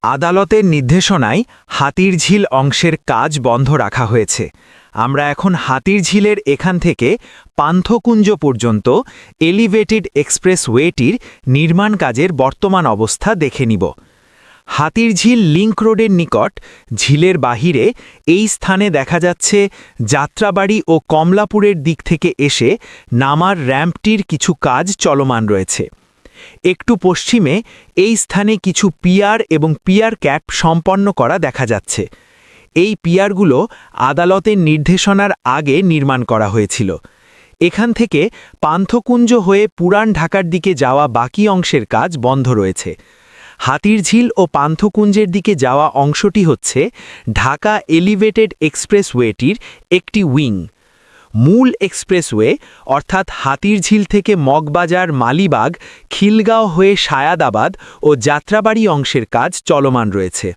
আদালতের নির্দেশনায় হাতিরঝিল অংশের কাজ বন্ধ রাখা হয়েছে। আমরা এখন হাতিরঝিলের এখান থেকে পান্থকুঞ্জ পর্যন্ত এলিভেটেড এক্সপ্রেসওয়েটির নির্মাণ কাজের বর্তমান অবস্থা দেখে নিব। হাতিরঝিল লিংক রোডের নিকট ঝিলের বাহিরে এই স্থানে দেখা যাচ্ছে যাত্রাবাড়ি ও কমলাপুরের দিক থেকে এসে নামার র্যাম্পটির কিছু কাজ চলমান রয়েছে। একটু পশ্চিমে এই স্থানে কিছু পিয়ার এবং পিয়ার ক্যাপ সম্পন্ন করা দেখা যাচ্ছে। এই পিয়ারগুলো আদালতের নির্দেশনার আগে নির্মাণ করা হয়েছিল। এখান থেকে পান্থকুঞ্জ হয়ে পুরান ঢাকার দিকে যাওয়া বাকি অংশের কাজ বন্ধ রয়েছে। হাতিরঝিল ও পান্থকুঞ্জের দিকে যাওয়া অংশটি হচ্ছে ঢাকা এলিভেটেড এক্সপ্রেসওয়েটির একটি উইং। মূল এক্সপ্রেসওয়ে অর্থাৎ হাতিরঝিল থেকে মগবাজার, মালিবাগ, খিলগাঁও হয়ে সায়াদাবাদ ও যাত্রাবাড়ি অংশের কাজ চলমান রয়েছে।